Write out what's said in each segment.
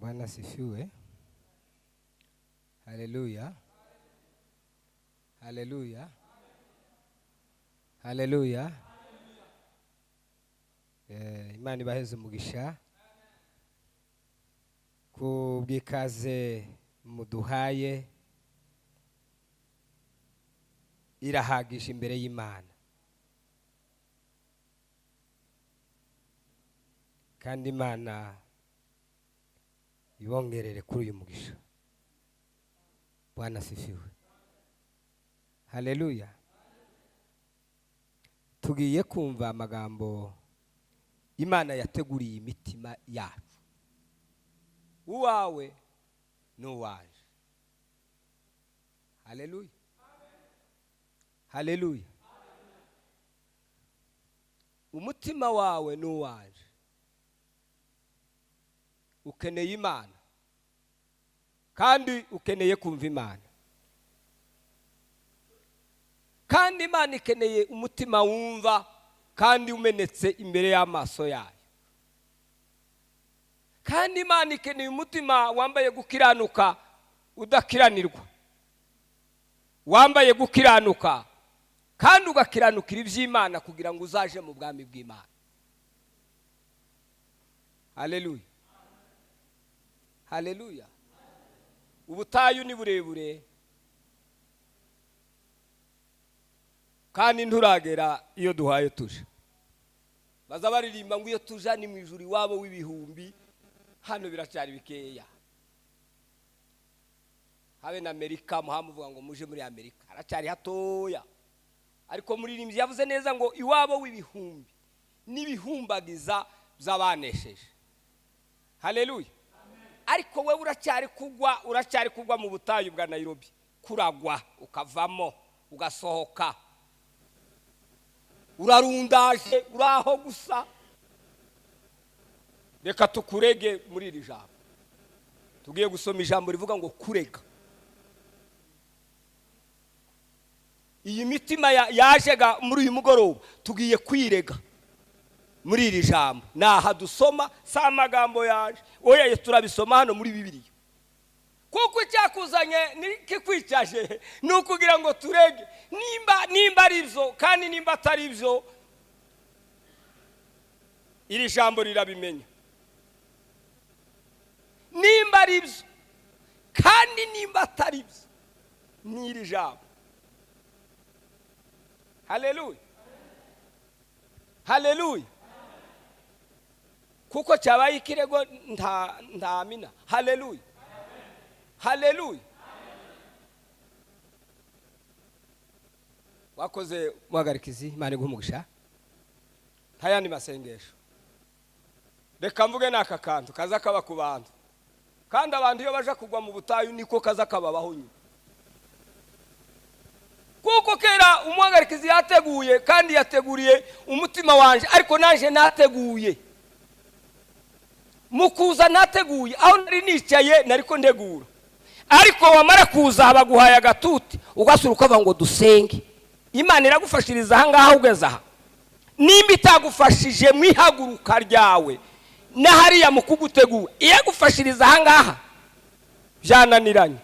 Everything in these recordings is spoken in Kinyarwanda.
Bwana sifiwe. Haleluya. Haleluya. Haleluya. Imana ibaheze umugisha ku bw'ikaze muduhaye irahagisha imbere y'Imana, kandi Imana ibongerere kuri uyu mugisha. Bwana sifiwe. Haleluya. Tugiye kumva amagambo Imana yateguriye imitima yacu, uwawe n'uwaje. Haleluya. Haleluya. Umutima wawe n'uwaje ukeneye Imana, kandi ukeneye kumva Imana, kandi Imana ikeneye umutima wumva kandi umenetse imbere y'amaso yayo, kandi Imana ikeneye umutima wambaye gukiranuka udakiranirwa, wambaye gukiranuka kandi ugakiranukira iby'Imana kugira ngo uzaje mu bwami bw'Imana. Haleluya. Haleluya. Ubutayu ni burebure kandi nturagera iyo duhaye tuje. Baza baririmba ngo iyo tuja ni mu ijuru iwabo w'ibihumbi, hano biracyari bikeya. Habe na Amerika muhamuvuga ngo muje muri Amerika, haracyari hatoya. Ariko muririmbyi yavuze neza ngo iwabo w'ibihumbi n'ibihumbagiza by'abanesheje. Haleluya. Ariko we uracyari kugwa mu butayu bwa Nairobi, kuragwa ukavamo ugasohoka, urarundaje uraho gusa. Reka tukurege muri iri jambo. Tugiye gusoma ijambo rivuga ngo kurega. Iyi mitima yajega muri uyu mugoroba tugiye kwirega muri iri jambo. Naha dusoma sa amagambo yaje, oya turabisoma hano muri Bibiliya. Kuko icyakuzanye nikikwicaje nukugira ngo turege nimba ari byo kandi nimba atari byo, iri jambo rirabimenya. Nimba ari byo kandi nimba atari byo, ni iri jambo. Haleluya. Haleluya. Kuko cyabaye ikirego ntamina. Haleluya. Haleluya. Wakoze muhagarikizi, Imana igumugisha. Ntayandi masengesho. Reka mvuge naka kantu kaza kaba ku bantu, kandi abantu iyo baje kugwa mu butayu niko kaza kababaho nyine. Kuko kera umuhagarikizi yateguye kandi yateguriye umutima wanje, ariko nanje nateguye. Mukuza nateguye, aho nari nicaye nariko ndegura. Ariko wamara kuza baguhaye agatuti ugasuruka bava ngo dusenge. Imana iragufashiriza aha ngaha ugeze aha. Nimba itagufashije mwihaguruka ryawe na hariya mukugutegura, iyagufashiriza aha ngaha byananiranye.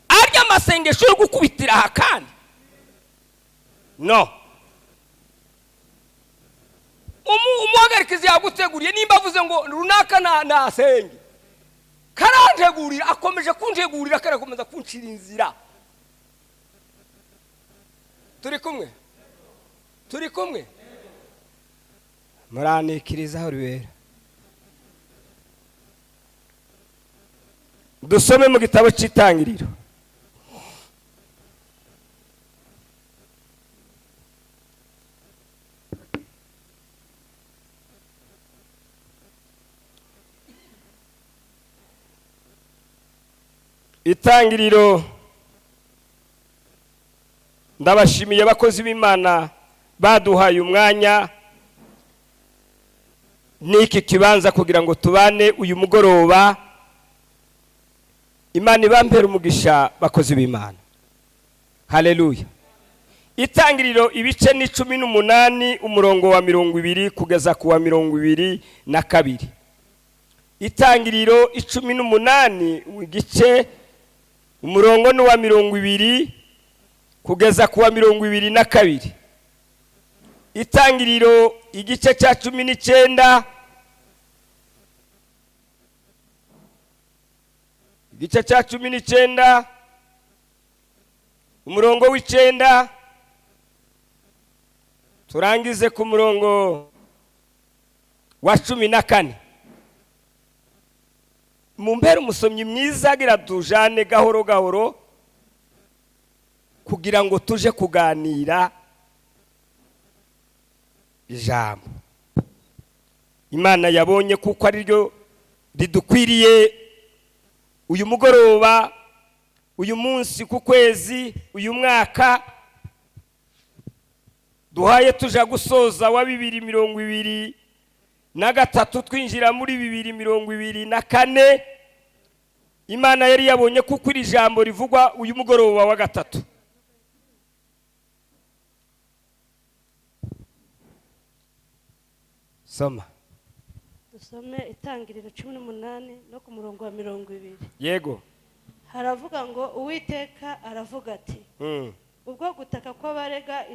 Arya masengesho yo gukubitira aha kandi no. Umuhagarikizi yaguteguriye, nimba avuze ngo runaka nasenge, karantegurira, akomeje kuntegurira, karakomeza kuncira inzira. Turi kumwe? Turi kumwe? Muranikiriza aho ribera. Dusome mu gitabo cy'Itangiriro. Itangiriro. Ndabashimiye abakozi b'Imana baduhaye umwanya n'iki kibanza kugira ngo tubane uyu mugoroba. Imana ibampera umugisha bakozi b'Imana. Haleluya. Itangiriro ibice ni 18 umurongo wa 20 kugeza ku wa 22. Itangiriro 18 igice umurongo ni wa 20 kugeza ku wa 22. Itangiriro igice cya 19 igice cya 19 umurongo w'9 turangize ku murongo wa 14. Mumbere umusomyi mwiza agira tujane gahoro gahoro kugira ngo tuje kuganira ijambo Imana yabonye kuko ari ryo ridukwiriye uyu mugoroba, uyu munsi, ku kwezi, uyu mwaka duhaye tuja gusoza wa 2023 twinjira muri 2024. Imana yari yabonye kuko iri jambo rivugwa uyu mugoroba wa gatatu. Soma. Dusome Itangiriro 18 no ku murongo wa 20. Yego. Haravuga ngo Uwiteka aravuga ati ubwo gutaka kw'abarega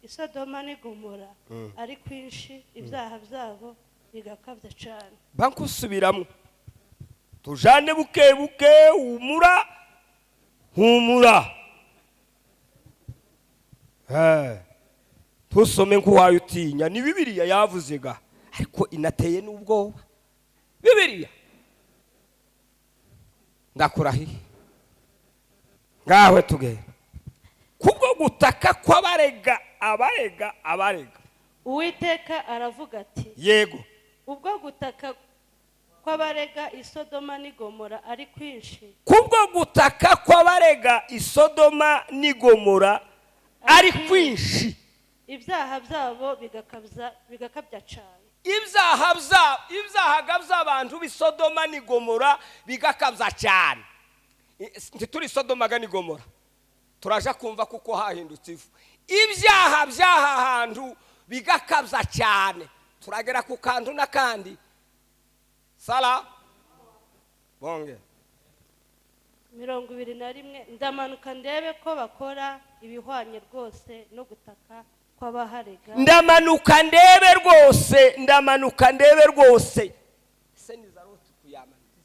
Isodoma n'Igomora ari kwinshi, ibyaha byabo bigakabya cyane. Bankusubiramo tujane buke buke, humura tusome nk'uwayo utinya. Ni Bibiliya yavuzega ariko inateye n'ubwoba. Bibiliya ndakurahiye ngawe tugenda kubwo gutaka kw'abarega abarega. Uwiteka aravuga ati yego, ubwo gutaka kw'abarega Isodoma n'Igomora ari kwinshi, kubwo gutaka kw'abarega Isodoma n'Igomora ari kwinshi, ibyaha byabo bigakabya cyane. ibyaha by'abantu b'Isodoma n'Igomora bigakabya cyane. Ntituri Sodoma n'Igomora, turaje kumva kuko hahindutse ifu. Ibyaha by'aha hantu bigakabya cyane. Turagera ku kantu n'akandi. Sala bonge 21. Ndamanuka ndebe ko bakora ibihwanye rwose no gutaka kw'abaharega. Ndamanuka ndebe rwose. Se ni Zaroti kuyamanutse.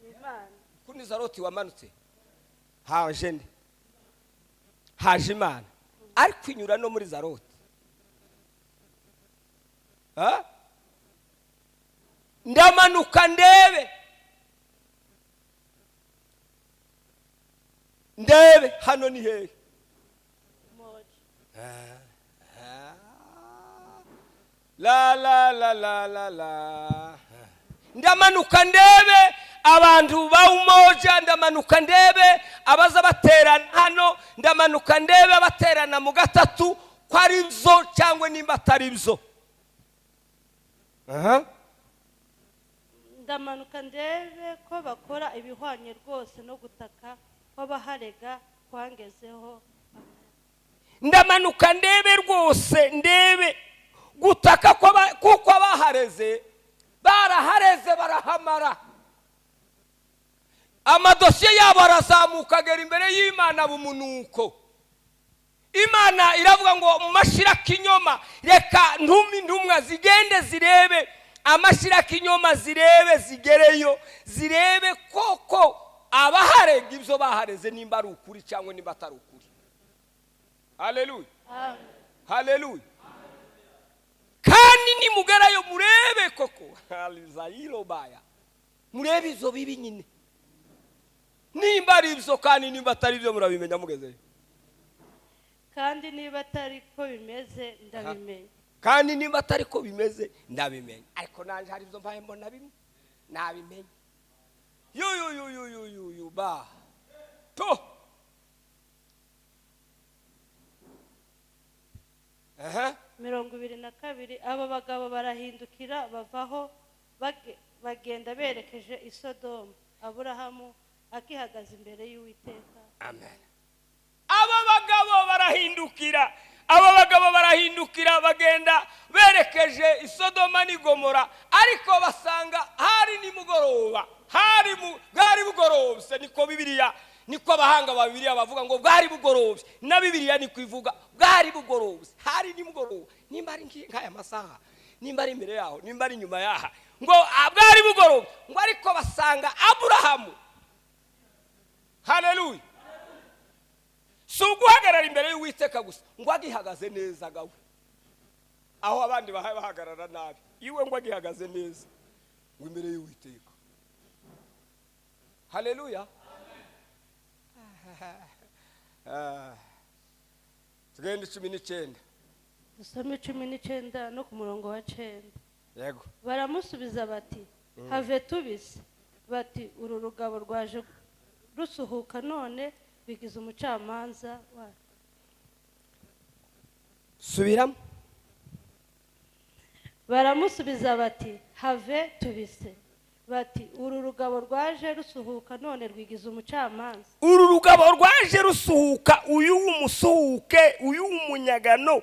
Imana Kuni Zaroti wamanutse. Haje Imana ari kwinyura no muri Zaroti. Ndamanuka ndebe hano ni hehe? La. Ndamanuka ndebe abantu bawumoja, ndamanuka ndebe abaza baterana hano, ndamanuka ndebe abaterana mu gatatu ko ari byo cyangwa nimba atari byo. Ndamanuka ndebe ko bakora ibihwanye rwose no gutaka kw'abaharega kwangezeho. Ndamanuka ndebe rwose, ndebe gutaka kuko abahareze barahareze barahamara. Amadosiye yabo arazamuka agera imbere y'Imana bumunuko. Imana iravuga ngo mu mashira kinyoma reka ntumwa zigende zirebe amashira kinyoma, zirebe zigereyo, zirebe koko abaharega ibyo bahareze nimba ari ukuri cyangwa nimba atari ukuri. Haleluya, haleluya. Kandi nimugerayo murebe koko halizayiro baya, murebe izo bibi nyine nimba ari ibyo, kandi nimba atari ibyo murabimenya mugezeyo. Kandi niba atari ko bimeze ndabimenya. Kandi nimba atari ko bimeze ndabimenya. Ariko nanje hari ibyo mbaye mbona bimwe nabimenya. Yu ba to 22. Abo bagabo barahindukira bavaho bagenda berekeje Isodoma, Aburahamu akihagaze imbere y'Uwiteka. Amen. Aba bagabo barahindukira bagenda berekeje i Sodoma n'i Gomora, ariko basanga hari nimugoroba, bwari bugorobye. Niko Bibiliya, niko abahanga ba Bibiliya bavuga ngo bwari bugorobye, na Bibiliya niko ivuga bwari bugorobye, hari nimugoroba. Nimba ari nk'aya masaha, nimba ari imbere yaho, nimba ari inyuma yaha, ngo bwari bugorobye, ngo ariko basanga Aburahamu. Haleluya. Si uguhagarara imbere y'Uwiteka gusa, ngo agihagaze neza gawe, aho abandi bahagarara nabi, iwe ngo agihagaze neza ngo imbere y'Uwiteka. Haleluya. Tugende 19. Dusome 19 no ku murongo wa 9. Yego. Baramusubiza bati have tubise. Bati uru rugabo rwaje rusuhuka, none bigize umucamanza wa. Subiramo. Baramusubiza bati have tubise. Bati uru rugabo rwaje rusuhuka, none rwigize umucamanza. Uru rugabo rwaje rusuhuka, uyu w'umusuhuke, uyu w'umunyagano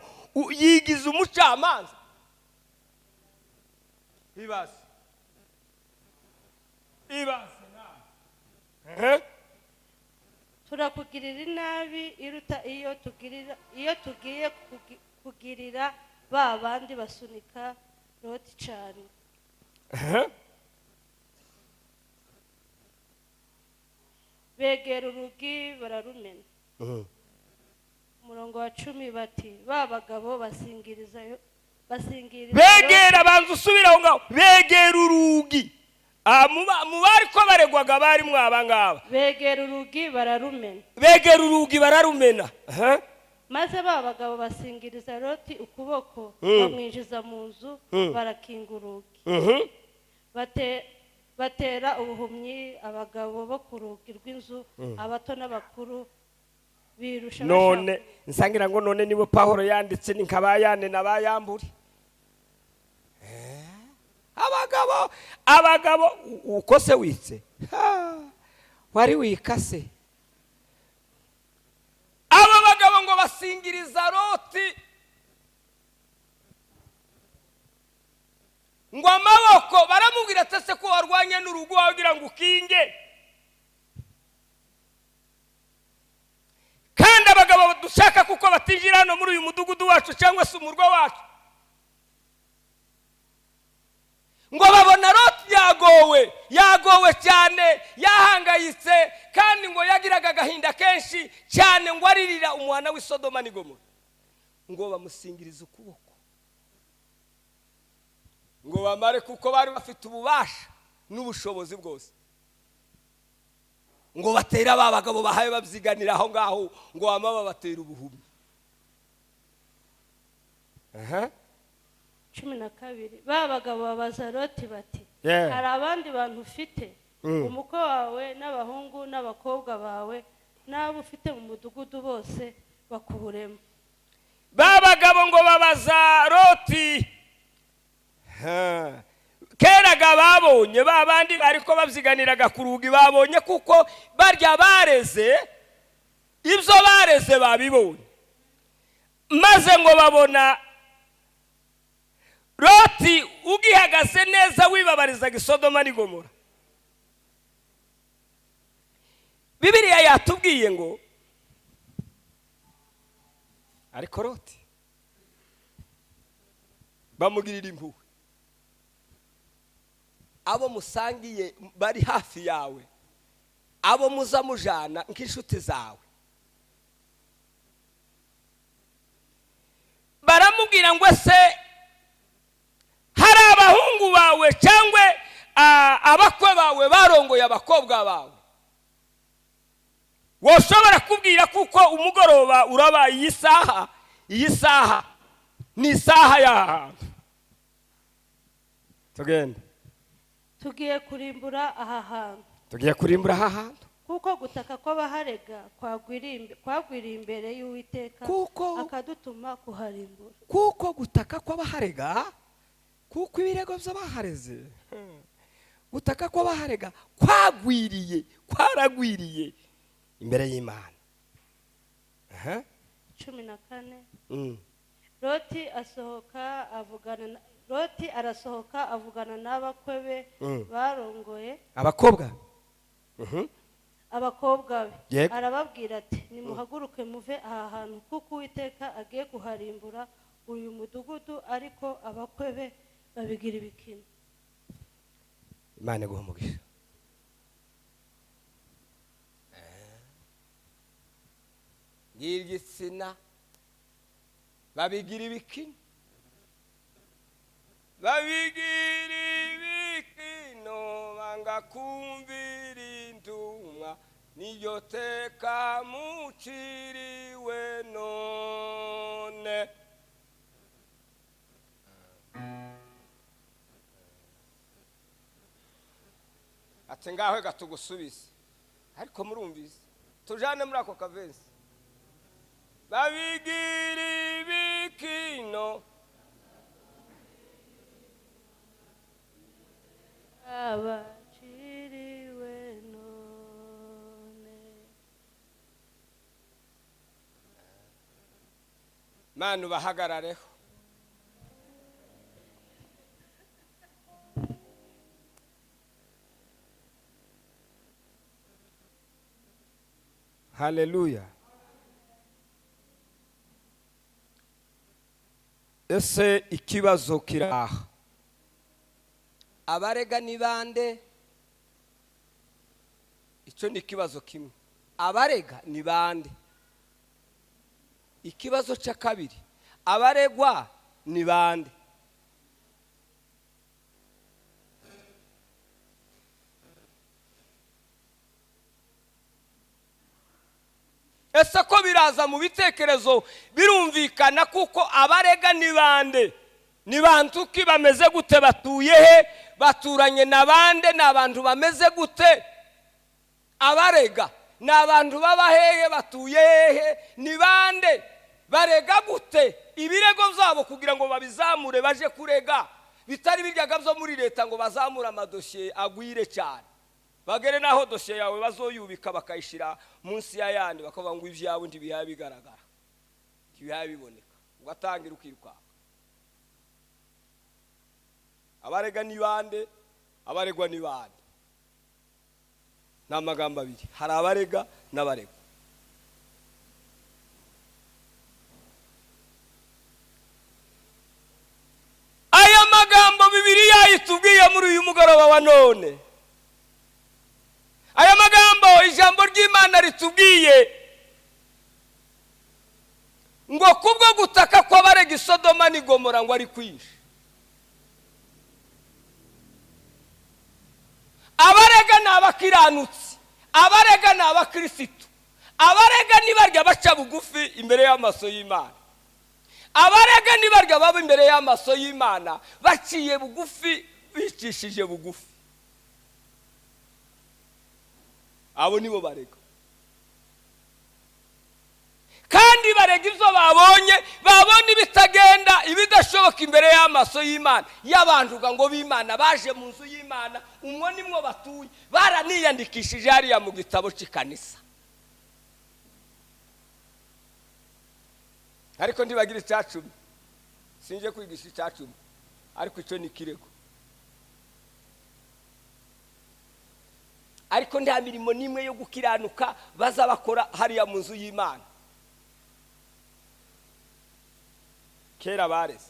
yigize umucamanza. Ibaze nawe. Turakugirira inabi iruta iyo tugiye kugirira ba bandi basunika Loti cyane. Begera urugi bararumena. Umurongo wa 10 bati ba bagabo basingiriza. Begera banza usubiraho ngaho, begera urugi. Mu bari ko baregwaga bari mwabangaba. Begera urugi bararumena. Maze ba bagabo basingiriza Loti ukuboko, bamwinjiza mu nzu, barakinga urugi. Batera ubuhumyi abagabo bo ku rugi rw'inzu, abato n'abakuru birusha. None nsangira ngo none nibo Pawulo yanditse, ni nkabayane nabayamburi. Abagabo ukose witse, wari wikase. Aba bagabo ngo basingiriza Loti, ngo amaboko baramubwira atese ko warwanye n'urugo wagira ngo ukinge. Kandi abagabo dushaka kuko batinjira hano muri uyu mudugudu wacu cyangwa se umurwa wacu, ngo babona Loti yagowe cyane, yahangayitse, kandi ngo yagiraga agahinda kenshi cyane, ngo aririra umwana w'i Sodoma n'i Gomora. Ngo bamusingiriza ukuboko, ngo bamare kuko bari bafite ububasha n'ubushobozi bwose, ngo batera ba bagabo bahaye babyiganira aho ngaho, ngo bamaba batera ubuhumyi. 12 ba bagabo babaza Loti bati hari abandi bantu ufite, umukwe wawe n'abahungu n'abakobwa bawe n'abo ufite mu mudugudu bose bakuburemo. Ba bagabo ngo babaza Loti, keraga babonye ba bandi bariko babyiganiraga ku rugi, babonye kuko barya bareze ibyo bareze babibonye, maze ngo babona Loti ugihagaze neza wibabarizaga i Sodoma n'i Gomora. Bibiliya yatubwiye ngo ariko Loti bamugirira impuhwe. Abo musangiye bari hafi yawe, abo muza mujana nk'inshuti zawe, baramubwira ngo se hari abahungu bawe cyangwa abakwe bawe barongoye abakobwa bawe, woshobora kubwira kuko umugoroba uraba iyi saha ni isaha y'ahantu. Tugiye kurimbura aha hantu, kuko gutaka kw'abaharega kwagwiriye imbere y'Uwiteka, akadutuma kuharimbura. Kuko gutaka kw'abaharega, kuko ibirego by'abahareze, gutaka kw'abaharega kwaragwiriye imbere y'Imana. 14. Loti arasohoka avugana n'abakwe be barongoye abakobwa be, arababwira ati nimuhaguruke muve aha hantu kuko Uwiteka agiye kuharimbura uyu mudugudu, ariko abakwe be babigira ibikino. Imana guhumugisha ngirigitsina babigira ibikino, banga kumvira intumwa, niryo teka muciriwe none. Ati ngaho gatugusubize, ariko murumvise tujane muri ako kavensi. Babigira ibikino abaciriwe none. Mana ubahagarareho. Haleluya. Ese ikibazo kiraha, abarega ni bande? Icyo ni ikibazo kimwe. Abarega ni bande? Ikibazo cya kabiri, abaregwa ni bande? Ese ko biraza mu bitekerezo birumvikana kuko abarega ni bande? Ni bantu ki bameze gute? Batuye he? Baturanye na bande? Ni abantu bameze gute? Abarega ni abantu baba hehe? Batuye hehe? Ni bande? Barega gute? Ibirego byabo kugira ngo babizamure baje kurega, bitari biryaga byo muri leta ngo bazamura amadosiye agwire cyane, bagere naho dosiye yawe bazoyubika bakayishira munsi ya yandi, bakavuga ngo ibyawe ndibihaye bigaragara, ndibihaye biboneka, ugatangira ukiruka. Abarega ni bande? Abaregwa ni bande? N'amagambo abiri, hari abarega n'abaregwa. Aya magambo Bibiliya itubwiye muri uyu mugoroba wa none, aya magambo ijambo ry'Imana ritubwiye ngo kubwo gutaka kw'abarega Sodoma ni Gomora ngo ari kwisha. Abarega ni abakiranutsi, abarega ni abakristo, abarega ni barya baca bugufi imbere y'amaso y'Imana, abarega ni barya baba imbere y'amaso y'Imana baciye bugufi, bicishije bugufi. Abo nibo barega, kandi barega ibyo babonye ibitagenda, ibidashoboka imbere y'amaso y'Imana. Y'abantu ngo b'Imana baje mu nzu y'Imana, umwo nimwo batuye, baraniyandikishije hariya mu gitabo cy'ikanisa, ariko ndibagira icyacumi. Sinje kwigisha icyacumi, ariko icyo ni kirego. Ariko nta mirimo nimwe yo gukiranuka baza bakora hariya mu nzu y'Imana. Kera barese,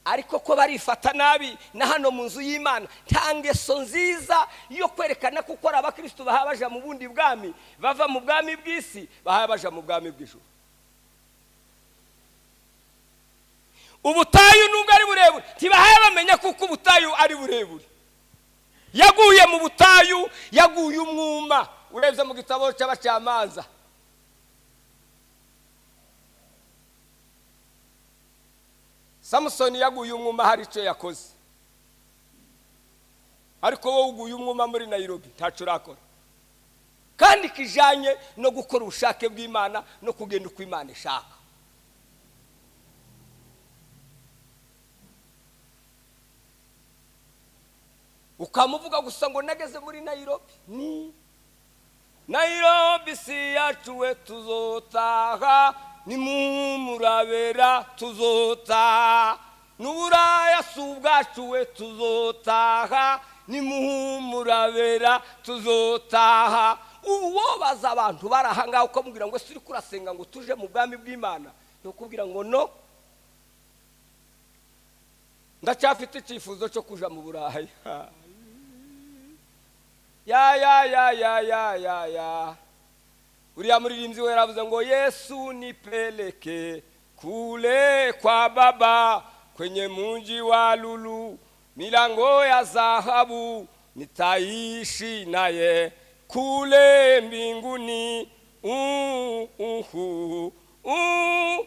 ariko ko barifata nabi na hano mu nzu y'Imana. Nta ngeso nziza yo kwerekana ko ukora abakristo bahabaja mu bundi bwami, bava mu bwami bw'isi bahabaja mu bwami bw'ijuru. Ubutayu nubwo ari burebure, tibahaye bamenya kuko ubutayu ari burebure. Yaguye mu butayu, yaguye umwuma. Urebye mu gitabo cy'abacamanza, Samusoni yaguye umwuma, hari icyo yakoze. Ariko wowe uguye umwuma muri Nairobi ntacyo urakora, kandi kijanye no gukora ubushake bw'Imana no kugenda uko Imana ishaka. Ukamuvuga gusa ngo nageze muri Nairobi, ni Nairobi si yacu we tuzotaha, nimumurabera tuzotaha, n'Uburaya si ubwacu we tuzotaha, nimumurabera tuzotaha. Ubu wobaza abantu barahanga ukamubwira ngo siri kurasenga ngo tuje mu bwami bw'Imana, no kubwira ngo no, ndacyafite icyifuzo cyo kuja mu Buraya. Ya uriya muririmbyi we yaravuze ngo Yesu nipeleke kule kwa Baba kwenye mji wa lulu, milango ya dhahabu nitaishi naye kule mbinguni.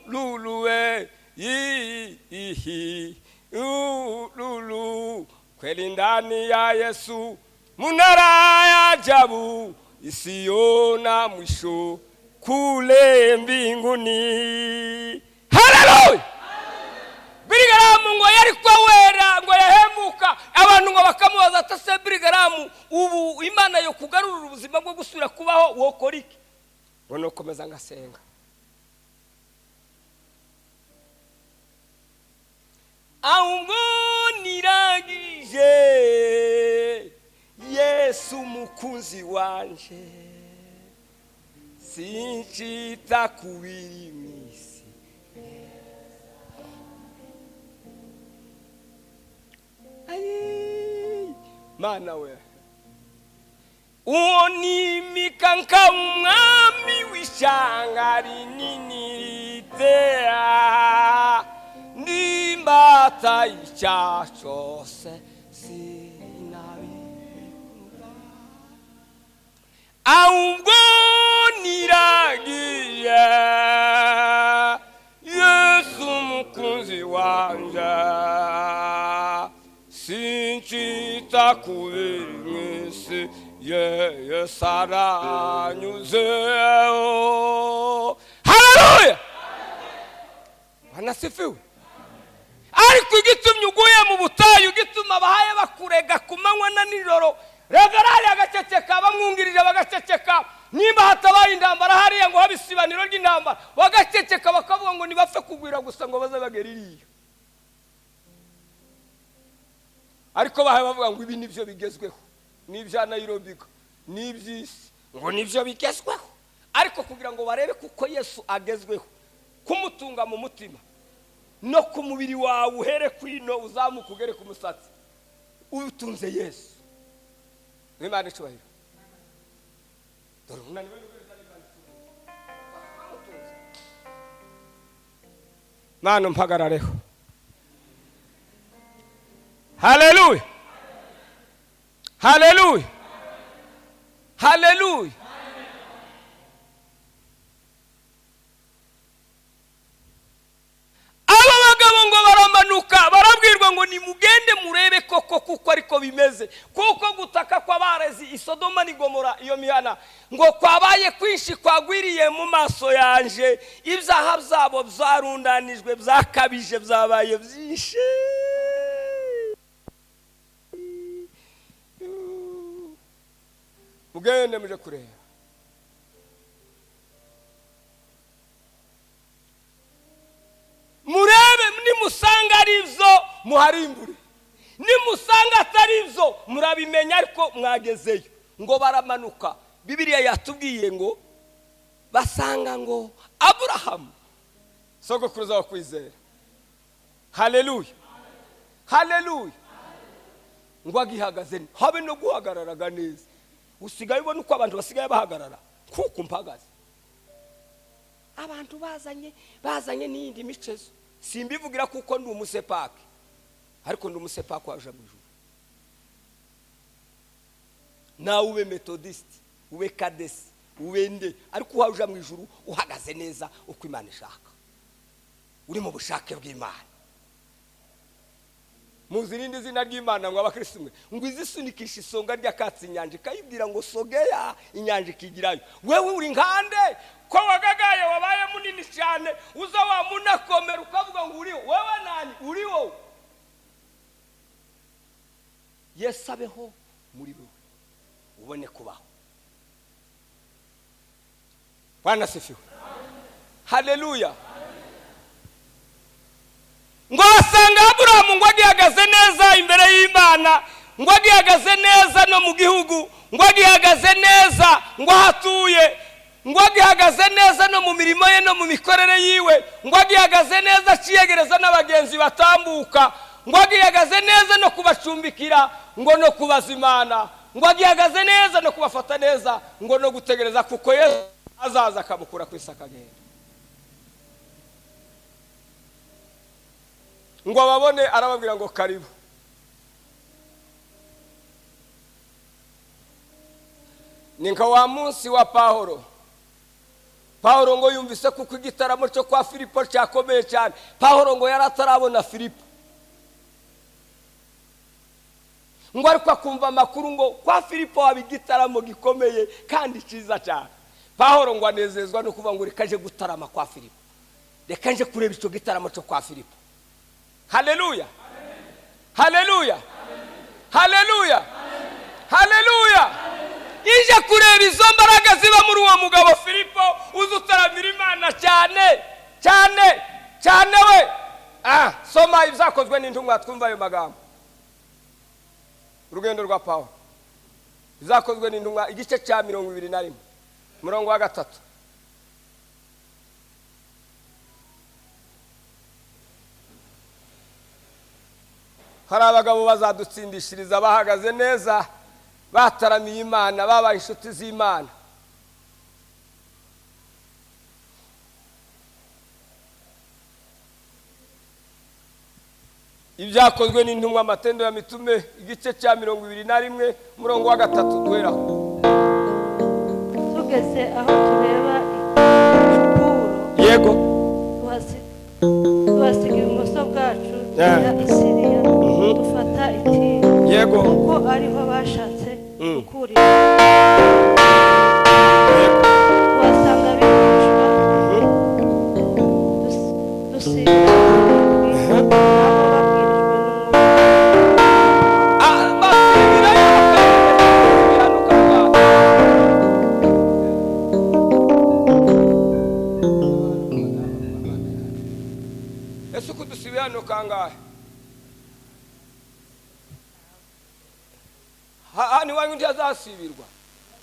Luluwe lulu kweli ndani ya Yesu, munara ya ajabu isiona mwisho kule mbinguni. Haleluya! Birigaramu ngo yari kwa wera ngo yahemuka, abantu ngo bakamubaza atase Birigaramu, ubu Imana yo kugarura ubuzima bwo gusubira kubaho wokora iki? Ngo no komeza ngasenga. Ahubwo niragije Yesu mukunzi wanje, sinchita kubiri mwisi. Ayi Mana we, uoni mikanka umwami w'ishanga rinini ritea, ndimbata icyaha cyose sinabivuga. Ahubwo niragiye Yesu mukunzi wanje, sinchita kubiri mwisi. Yesu aranyuzeho. Haleluya! Anasifiwe. Ariko igitumye uguye mu butayu, gituma abahaye bakurega ku manywa na nijoro, reverari agaceceka, bamwungirije bagaceceka, nimba hatabaye intambara hariya ngo habisibaniro ry'intambara bagaceceka, bakavuga ngo nibapfe kugwira gusa ngo baze bagera iriya. Ariko bahaye bavuga ngo ibi nibyo bigezweho, n'ibya Nairobi n'iby'isi ngo nibyo bigezweho. Ariko kugira ngo barebe kuko Yesu agezweho, kumutunga mu mutima no ku mubiri wawe, uhere kwino uzamuka ugere ku musatsi, utunze Yesu. Imana icubahiro. Dore unani we Mana mpagarareho. Haleluya! Haleluya! Haleluya! Ngo baramanuka barabwirwa ngo nimugende murebe koko kuko ariko bimeze, kuko gutaka kw'abarezi i Sodoma ni Gomora iyo mihana ngo kwabaye kwinshi kwagwiriye mu maso yanje, ibyaha byabo byarundanijwe byakabije byabaye byinshi. Mugende muje kureba. Murebe, nimusanga ari byo muharimbure, nimusanga atari byo murabimenya, ariko mwagezeyo. Ngo baramanuka, Bibiliya yatubwiye ngo basanga ngo Aburahamu sogokuruza wa kwizera. Haleluya! Haleluya! Ngo agihagaze habe no guhagararaga neza. Usigaye ubona uko abantu basigaye bahagarara kuko mpagaze. Abantu bazanye n'indi micezo, simbivugira kuko ndi umusepake, ariko ndi umusepake waje mu ijuru. Nawe ube metodiste, ube kadesi, ube nde, ariko waje mu ijuru uhagaze neza uko Imana ishaka, uri mu bushake bw'Imana. Muzirinde izina ry'Imana ngo abakristo mwe ngo izisunikisha isonga ry'akatsi inyanja ikayibwira ngo sogeya, inyanja ikigirayo. Wewe uri nkande ko wagagaye wabaye munini cyane, uza wa munakomera ukavuga ngo uriho. Wewe nani? Uriho. Yesu abeho muri wewe ubone kubaho. Bwana sifiwe. Haleluya. Ngo asanga Aburahamu ngo agihagaze neza imbere y'Imana, ngo agihagaze neza no mu gihugu, ngo agihagaze neza ngo hatuye, ngo agihagaze neza no mu mirimo ye no mu mikorere yiwe, ngo agihagaze neza ciyegereza n'abagenzi batambuka, ngo agihagaze neza no kubacumbikira, ngo no kubazimana, ngo agihagaze neza no kubafata neza, ngo no gutegereza kuko Yesu azaza akamukura ku isaka agenda. Ngo ababone arababwira ngo karibu. Ninka wa munsi wa Pawulo ngo yumvise kuko igitaramo cyo kwa Filipo cyakomeye cyane. Pawulo ngo yaratarabona Filipo, ngo ariko akumva amakuru ngo kwa Filipo haba igitaramo gikomeye kandi cyiza cyane. Pawulo ngo anezezwa no kuvuga ngo rekaje gutarama kwa Filipo, rekaje kureba icyo gitaramo cyo kwa Filipo. Haleluya, haleluya, haleluya, haleluya. Ije kureba izo mbaraga ziba muri uwo mugabo Filipo uzutaramira Imana cyane cyane cyane we. Soma ibyakozwe n'intumwa twumva ayo magambo. Urugendo rwa Pawulo, ibyakozwe n'intumwa igice cya 21 murongo wa 3. Hari abagabo bazadutsindishiriza bahagaze neza, bataramiye Imana, babaye inshuti z'Imana. Ibyakozwe n'intumwa Amatendo ya Mitume igice cya 21 murongo wa 3 duheraho. Tugeze aho tureba Kupuro, yego, tuhasiga ibumoso bwacu ya Isiriya, dufata Itiro, yego, kuko ariho bashatse gukurira. Tuhasanga abigishwa dusiga kangahe ni wanyu ndi azasibirwa.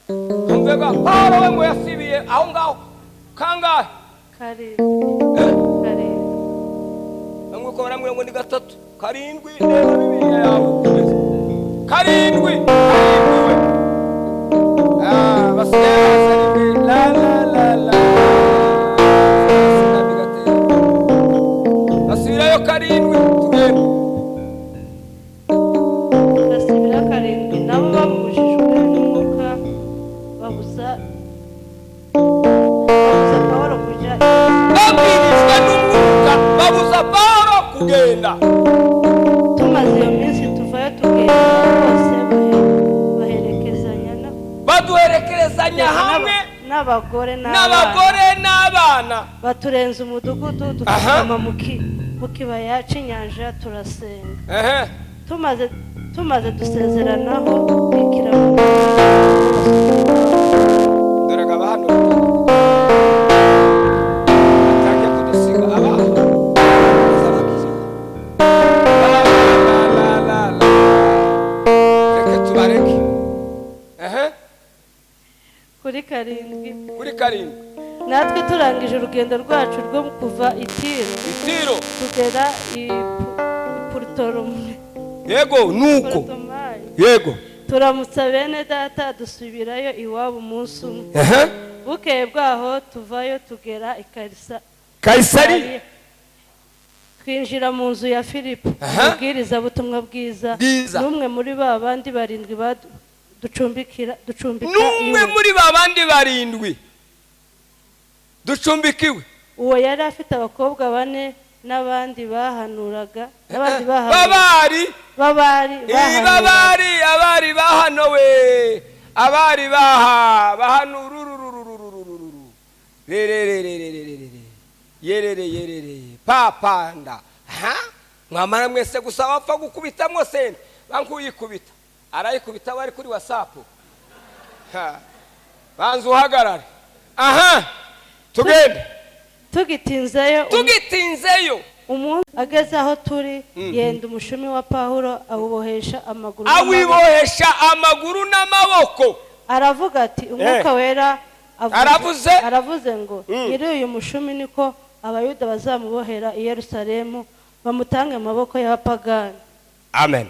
Umvega Pawulo we ngo yasibiye aho ngaho kangahe? Kare. Bamwe ko baramwe ngo ni 3 7 neza Bibiliya yawe kumeze 7 we. Basigaye la basubirayo 7 tugende. Basubira 7 nabo babujijwe n'umwuka, babuza Pawulo kujya. Babwirijwe n'umwuka babuza Pawulo kugenda. Tumaze iyo minsi tuvayo tugenda bose baduherekezanya hamwe n'abagore n'abana. Baturenza umudugudu dufama mu kibaya cy'inyanja turasenga. Tumaze dusezeranaho bikira mu daraga bahano atangiye kudusiga abaho azabakiza. Reka tubareke. Kuri 7 natwe turangije urugendo rwacu rwo kuva Itiro tugera i Purtolomai. Yego nuko yego turamutsa bene data dusubirayo iwabo umunsi umwe. Bukeye bwaho tuvayo tugera i Kaisari. Twinjira mu nzu ya Filipo ubwiriza butumwa bwiza. N'umwe muri babandi 7 ducumbika n'umwe muri babandi 7 ducumbikiwe. Uwo yari afite abakobwa 4 n'abandi bahanuraga, abari bahanowe, abari bahanurururururururu yerere papanda. Mwamara mwese gusa bapfa gukubitamwo sente, bankuyikubita arayikubita bari kuri WhatsApp. Banzu uhagarare. tugende tugitinzeyo umuntu ageze aho turi yenda umushumi wa Pawulo awibohesha amaguru n'amaboko. Aravuga ati umwuka wera aravuze ngo nyiri uyu mushumi niko abayuda bazamubohera i Yerusalemu bamutange mu maboko y'abapagani. Amen.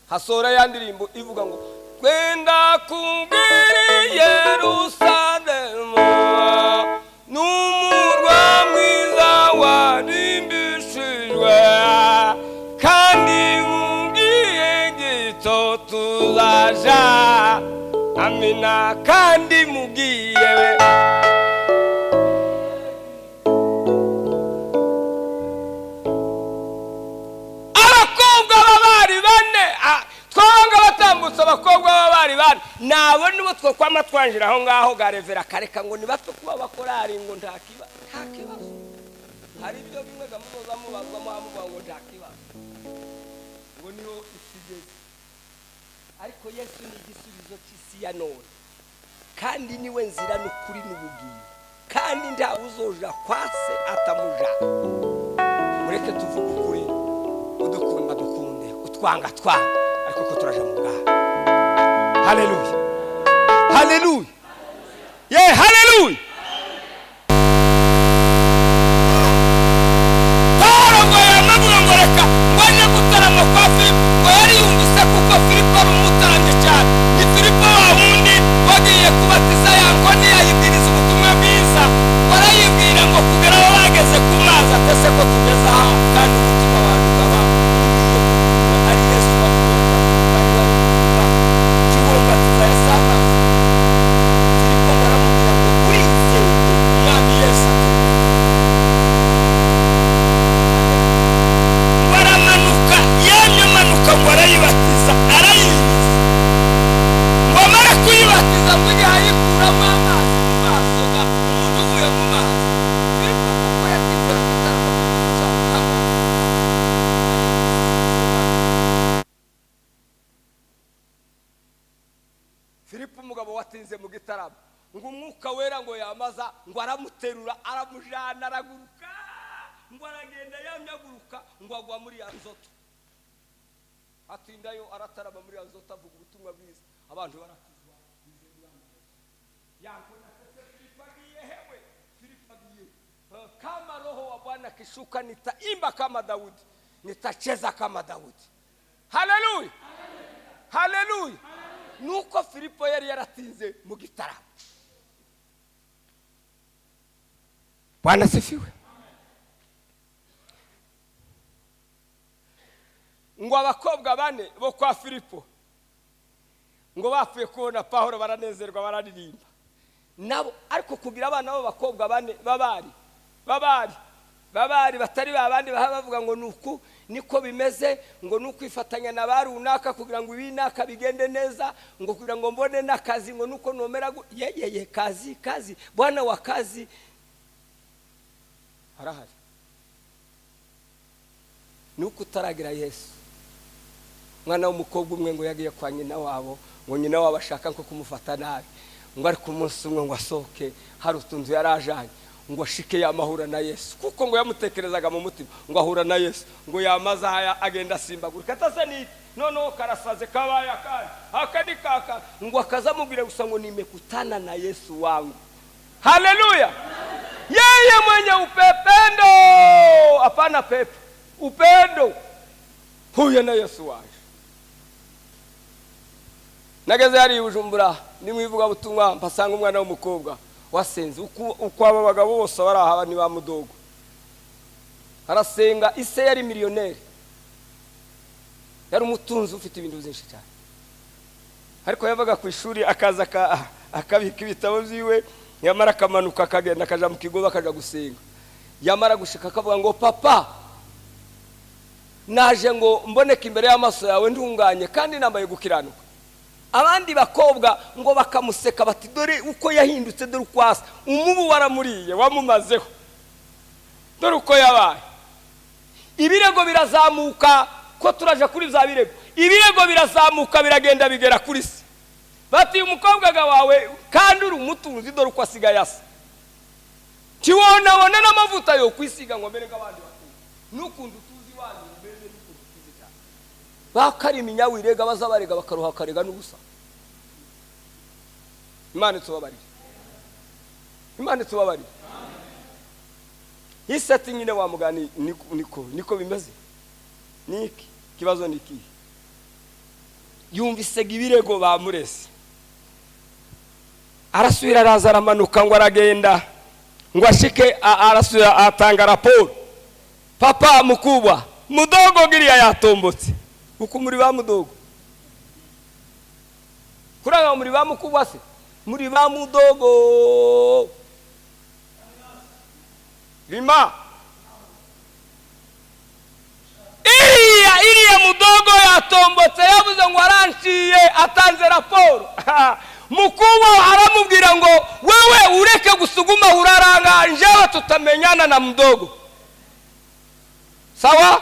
Hasora ya ndirimbo ivuga ngo kwenda kubwira Yerusalemu n'umurwa mwiza warimbishijwe kandi mugiye gito tuzaja. Amina. Kandi mugiye abakobwa babari bane twanga batambutse abakobwa babari bane nabo nibo twokwama twanjira aho ngaho garevera kareka ngo nibato kuba bakorari ngo nta kibazo. Hari ibyo bimwe gamuzoza mubazwamo hamuvuga ngo nta kibazo ngo niho isigeze. Ariko Yesu ni igisubizo cy'isi ya none kandi niwe nzira n'ukuri n'ubugingo kandi nta uzoja kwase atamuja. Mureke tuvuge ukuri, udukunda dukunde, utwanga twanga, ariko ko turaja mu bwaha. Haleluya, haleluya, haleluya. Paulo ngo yamavuga ngo reka ngo ajye gutarama kwa Filipo, ngo yari yumvise kuko Filipo ari umutaranye cyane. Ni Filipo wa wundi wagiye kubatiza yankoni yayibwiriza ubutumwa bwiza, barayibwira ngo kugera aho bageze ku mazi atese ko tugeze aha kandi umutima wawe ukaba ari Yesu kibumbatiza Yesu. Filipo baramubwira ngo urize umwami Yesu. Baramanuka yemye amanuka ngo arayibatiza arayiriza ngo amara kuyibatiza ngo yayikuramo amazi mu maso ga umuntu uvuye mu mazi. Filipo kuko yatinze gutarama Filipo umugabo watinze mu gitaramo ngo umwuka wera ngo yamaza ngo aramuterura aramujana araguruka ngo aragenda yamyaguruka ngo agwa muri ya nzoto. Atindayo aratarama muri ya nzoto avuga ubutumwa bwiza abantu barakizwa. Yankona Filipo agiye hewe. Filipo agiye kama roho wa Bwana kishuka nitaimba kama Daudi, nitacheza kama Daudi. Haleluya, haleluya. Nuko Filipo yari yaratinze mu gitaramo. Bwana sifiwe. Ngo abakobwa bane bo kwa Filipo ngo bapfuye kubona Pawulo baranezerwa bararirimba nabo, ariko kugira abana b'abakobwa bane babari batari babandi bavuga ngo nuko niko bimeze, ngo nukwifatanya na barunaka kugira ngo ibinaka bigende neza, ngo kugira ngo mbone nakazi, ngo nuko nomera kazi bwana wa kazi arahari. Nuko utaragira Yesu. Mwana w'umukobwa umwe ngo yagiye kwa nyina wabo, ngo nyina wabo ashaka nko kumufata nabi, ngo ari ku munsi umwe ngo asohoke hari utuntu yarajanye ngo ashike yamahura na Yesu, kuko ngo yamutekerezaga mu mutima ngo ahura na Yesu, ngo yamaza haya agenda simbagurika atase ni noneho karasaze kabaya akandi kaka, ngo akazamubwira gusa ngo nimekutana na Yesu wangu. Haleluya. Yeye mwenye upendo, hapana pepo, upendo. Huyo na Yesu waje. Nageze yari Bujumbura nimwivuga butumwa mpasanga umwana w'umukobwa wasenze uko aba bagabo bose baraha ni ba mudogo. Arasenga ise yari miliyoneri. Yari umutunzi ufite ibintu byinshi cyane. Ariko yavaga ku ishuri akaza akabika ibitabo byiwe, yamara kamanuka akagenda akaja mu kigo bakaja gusenga. Yamara gushika akavuga ngo papa naje ngo mboneka imbere y'amaso yawe ntunganye kandi nambaye gukiranuka. Abandi bakobwa ngo bakamuseka bati dore uko yahindutse, dore ukwasa umubu waramuriye wamumazeho, dore uko yabaye. Ibirego birazamuka ko turaje kuri za birego, ibirego birazamuka biragenda bigera kuri se. Bati umukobwa wawe kandi uri umutunzi dore uko asigaye asa. kiwonabona n'amavuta yo kwisiga ngo mbere nk'abandi bakuru n'ukuntu tuzi wanyu mbere n'ukuntu tuzi cyane bakari iminyawirega bazabarega bakaruha karega n'ubusa. Imana tubabarire. Isati nyine wa mugani niko bimeze. Niki kibazo niki yumvise ibirego bamurese arasubira araza aramanuka ngo aragenda ngo ashike arasubira atanga raporo. Papa mukubwa mudogo giriya yatombotse uko muri ba mudogo kuranga muri ba mukubwa se muri ba mudogo Lima iriya mudogo yatombotse yavuze ngo aranciye atanze raporo. Mukubwa aramubwira ngo wewe ureke gusuguma uraranga njewe tutamenyana na mudogo. Sawa?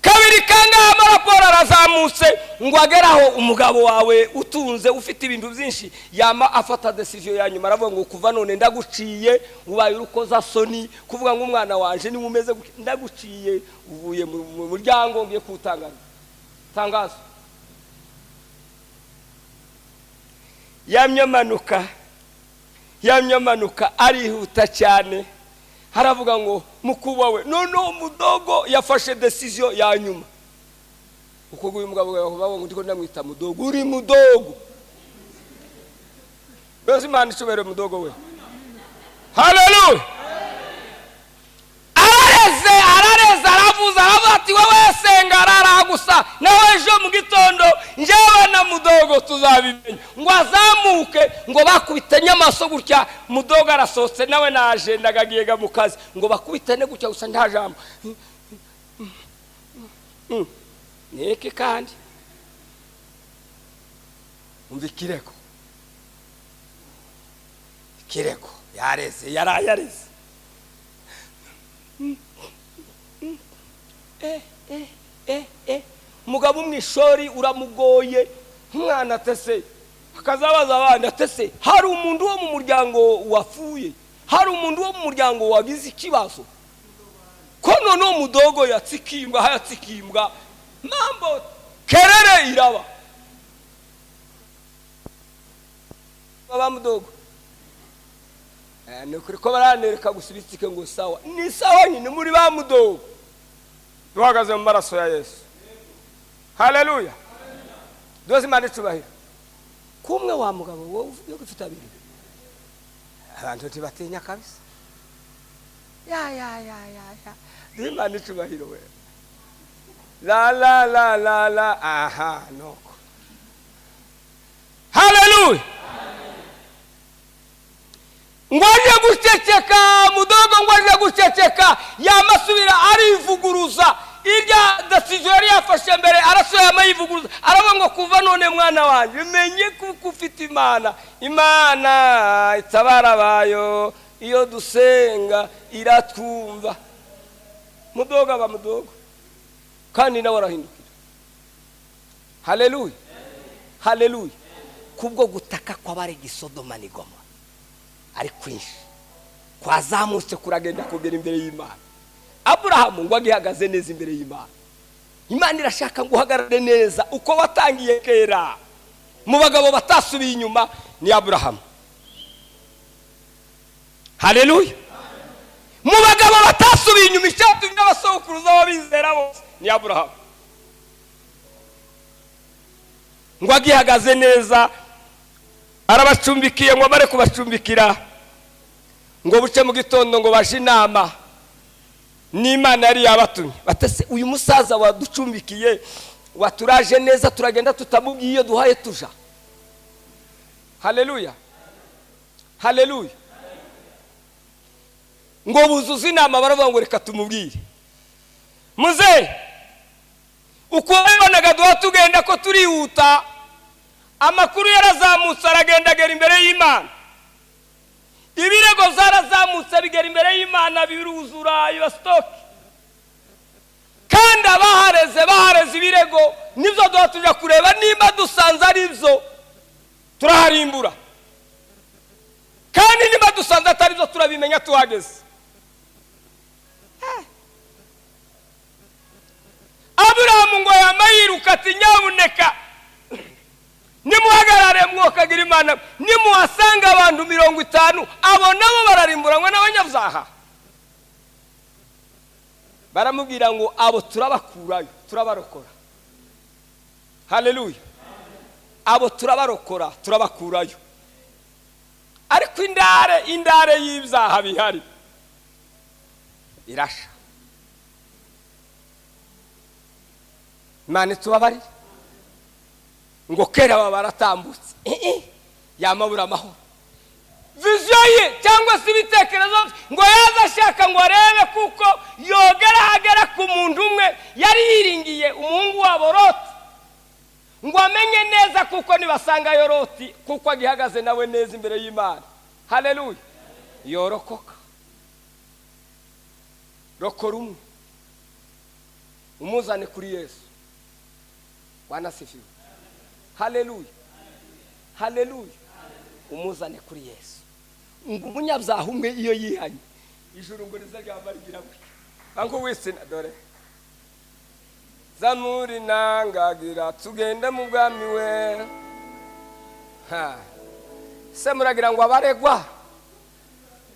Kabiri kanga amaraporo arazamutse ngo ageraho umugabo wawe utunze ufite ibintu byinshi yama afata decision ya nyuma aravuga ngo kuva none ndaguciye ubaye urukoza soni kuvuga ngo umwana wanje ni mumeze ndaguciye uvuye mu muryango ngiye kutangana tangazo. Yamyamanuka arihuta cyane haravuga ngo mukubwa we none mudogo yafashe decision ya nyuma. Uko uyu mugabo bavuga ngo ndiko ndamwita mudogo uri mudogo bose Imana icubere mudogo we. Haleluya. Arareze aravuza ati wewe senga araragusa nawe ejo mu gitondo njewe na mudogo tuzabimenya ngo azamuke ngo bakubitanye amaso gutya mudogo arasotse nawe naje ndagagiyega mu kazi ngo bakubitane gutya gusa nta jambo. Niki kandi umva kireko yareze mugabo mwishori uramugoye umwana atese akazabaza abandi atese hari umuntu wo mu muryango wafuye hari umuntu wo mu muryango wagize ikibazo ko none mudogo yatsikimbwa mambo kerere iraba baba mudogo nukuri ko baranereka gusubitsike ngo sawa ni sawa nyine muri ba mudogo duhagaze mu maraso ya Yesu. Haleluya. Dozi Imana icubahiro. Kumwe wa mugabo wowe yo gufite abiri abantu tibatinya kabisa ya Dozi Imana icubahiro we la aha noko. Haleluya. Ngwaje guceceka mudogo ngwaje guceceka yamasubira arivuguruza irya decision yafashe mbere arashoya amayivuguruza aravuga ngo kuva none mwana wanje menye kuko ufite Imana itabara bayo iyo dusenga iratwumva. Mudogo aba mudogo kandi nawe arahindukira. Haleluya. Kubwo gutaka kw'abarega Sodoma ni Gomora ari kwinshi kwazamutse kuragenda kugera imbere y'Imana. Abrahamu ngo agihagaze neza imbere y'Imana. Imana irashaka ngo uhagarare neza uko watangiye kera mu bagabo batasubiye inyuma ni Abrahamu. Haleluya. Mu bagabo batasubiye inyuma icyatumye n'abasokuruza babizera bose ni Abrahamu. Ngo agihagaze neza arabacumbikiye ngo bare kubacumbikira ngo buce mu gitondo ngo baje inama n'Imana yari yabatumye batese uyu musaza waducumbikiye waturaje neza turagenda tutamubwiye iyo duhaye tuja. Haleluya. Ngo buzuze inama baravuga ngo reka tumubwire muze uko babonaga duha tugenda ko turihuta amakuru yarazamutse aragendagera imbere y'Imana. Ibirego zarazamutse bigera imbere y'Imana biruzura ibastoke kandi abahareze ibirego nibyo duha tuja kureba nimba dusanze ari byo turaharimbura kandi niba dusanze atari byo turabimenya tuhageze. Aburahamu ngo yamayiruka ati nyabuneka nimuhagarare mwokagira Imana, nimuhasanga abantu 50 abo nabo bararimburanwa n'abanyabyaha. Baramubwira ngo abo turabakurayo turabarokora. Haleluya. Abo turabarokora turabakurayo. Ariko indare y'ibyaha bihari irasha. Imana tubabari ngo kera baratambutse yamabura amahoro. Vision ye cyangwa se ibitekerezo ngo yaza ashaka ngo arebe kuko yogera ku muntu umwe yari yiringiye umuhungu wabo Loti, ngo amenye neza kuko nibasanga yo Loti kuko agihagaze nawe neza imbere y'Imana. Haleluya. Yorokoka rokora umwe umuzane kuri Yesu. Bwana sifiwe. Haleluya. Haleluya. Umuzane kuri Yesu. Ngo umunyabyaha umwe iyo yihanye ijuru ngo rizagambarigira we. Anko wese na dore zamuri nangagira tugende mu bwami we. Se muragira ngo abaregwa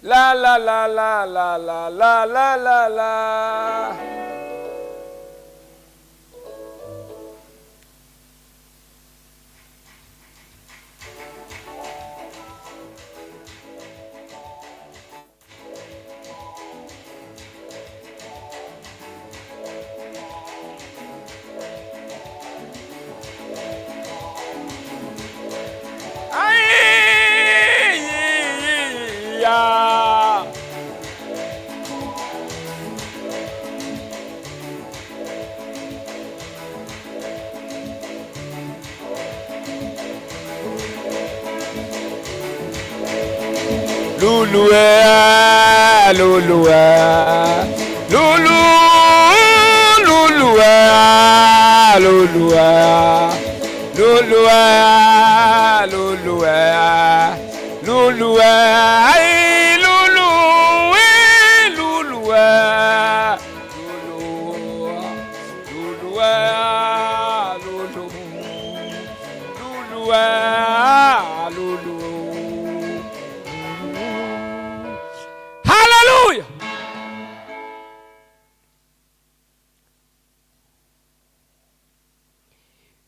la la la la la la la la la la. Lulua, lulua, lulu, lulua, lulua, lulua, lulua, lulua, ay lulu, lulua, lulua, lulu, lulua, lulu. Hallelujah.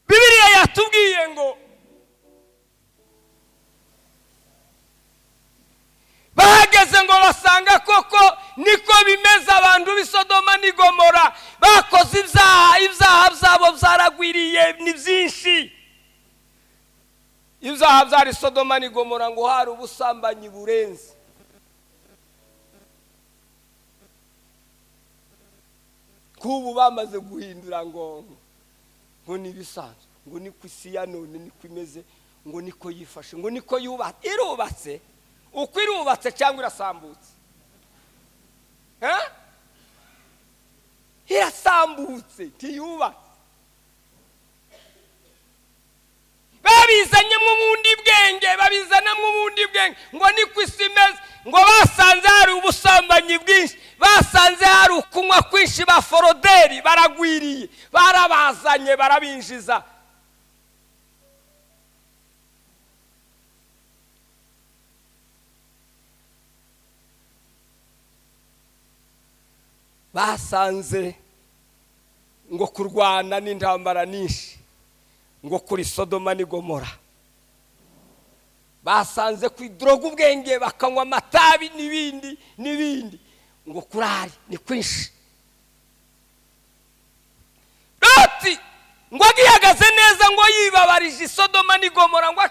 Bibiliya yatubwiye ngo bahageze ngo basanga koko niko bimeze abantu b'Isodoma n'i Gomora bakoze ibyaha byabo byaragwiriye ni byinshi. Ibyaha byari Sodoma n'i Gomora ngo hari ubusambanyi burenze. Kubu bamaze guhindura ngo nibisanzwe, ngo niko isi ya none niko imeze, ngo niko yifashe, ngo niko irubatse. Uko irubatse cyangwa irasambutse? Irasambutse ntiyubatse. Babizanye mu bundi bwenge, babizanamo ubundi bwenge ngo niko isi imeze. Ngo basanze hari ubusambanyi bwinshi, basanze hari ukunywa kwinshi, ba foroderi baragwiriye, barabazanye barabinjiza. Basanze ngo kurwana n'intambara nyinshi ngo kuri Sodoma n'i Gomora. Basanze kwidroga ubwenge bakanywa amatabi n'ibindi ngo kurari ni kwinshi. Loti ngo agihagaze neza ngo yibabarije Sodoma n'i Gomora ngo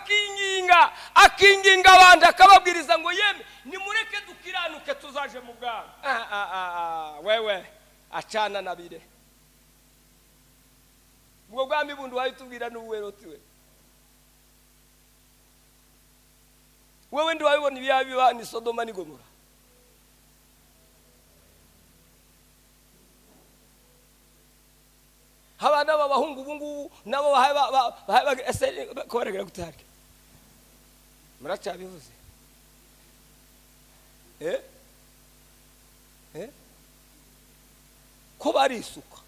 akinginga abandi akababwiriza ngo yeme nimureke dukiranuke tuzaje mu bwami. Wewe acana nabire ubwo bwami bundi wabitubwira n'uwe Loti we. Wewe ndi wabibona ibyabiba ni Sodoma n'i Gomora. Abana b'abahungu ubungubu nabo kobaragera gutari muracyabivuze ko barisuka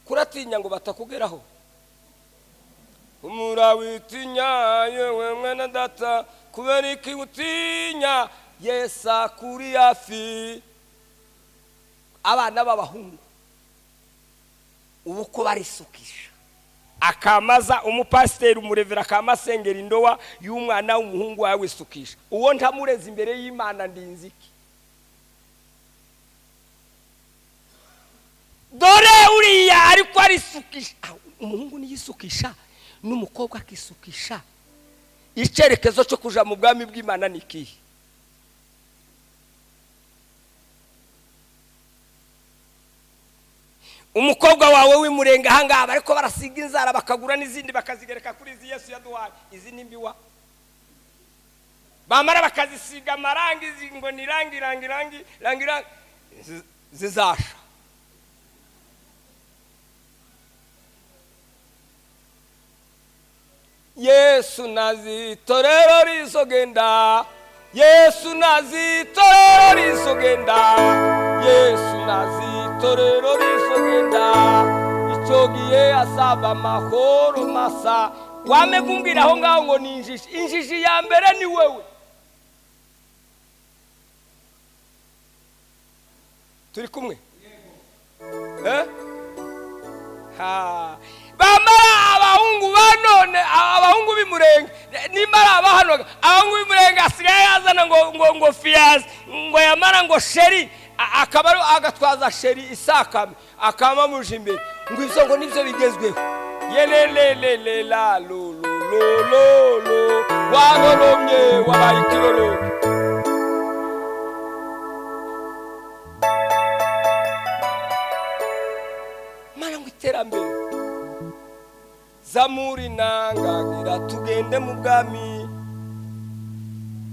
kuratinya ngo batakugeraho murawitinya yewe mwana data kubera iki utinya Yesu kuri hafi abana b'abahungu ubu ko barisukisha akamaza umupasiteri umurevera akamasengera indowa y'umwana w'umuhungu wawe wisukisha uwo ntamureze imbere y'Imana ndinziki dore uriya ariko arisukisha umuhungu niyisukisha n'umukobwa akisukisha icyerekezo cyo kuja mu bwami bw'Imana nikihe umukobwa wawe w'imurenga hangaba ariko barasiga inzara bakagura n'izindi bakazigereka kuri izi Yesu yaduhaye izi nimbiwa bamara bakazisiga amarangi ngo ni rangi zizasha Yesu nazitorero risogenda Yesu nazitorero risogenda Yesu nazitorero risogenda icogiye asaba mahoro masa wamegumbira aho ngaho ngo ni injiji ya mbere ni wewe turi kumwe bamara abahungu banone abahungu b'imurenge nimara abahanoga abahungu b'imurenge asigaye yazana ngo fiyazi ngo yamara ngo sheri akabaro agatwaza sheri isakame akama muje imbere ngo ivyo ngo nivyo bigezweho yelelelele la lo wanoromye wabaye ikiroro mara ngo iterambere zamuri nangagira tugende mu bwami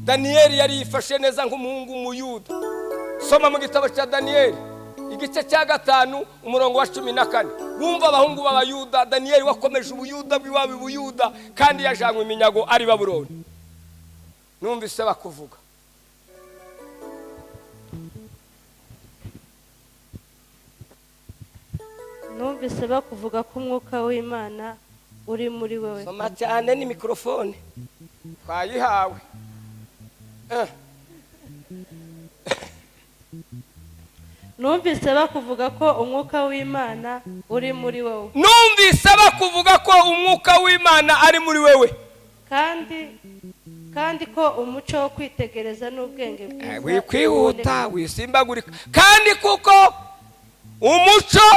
Daniyeli yari yifashe neza nk'umuhungu muyuda soma mu gitabo cya Daniyeli igice cya 5 umurongo wa 14 wumva abahungu b'abayuda Daniyeli wakomeje ubuyuda bw'iwabo ubuyuda kandi yajanywe iminyago ari Babuloni numvise bakuvuga numvise bakuvuga ko umwuka w'Imana uri muri wewe soma cyane ni mikrofone twayihawe numvise bakuvuga ko umwuka w'Imana uri muri wewe numvise bakuvuga ko umwuka w'Imana ari muri wewe kandi ko umuco wo kwitegereza n'ubwenge bwiza wikwihuta wisimbagurika kandi kuko umuco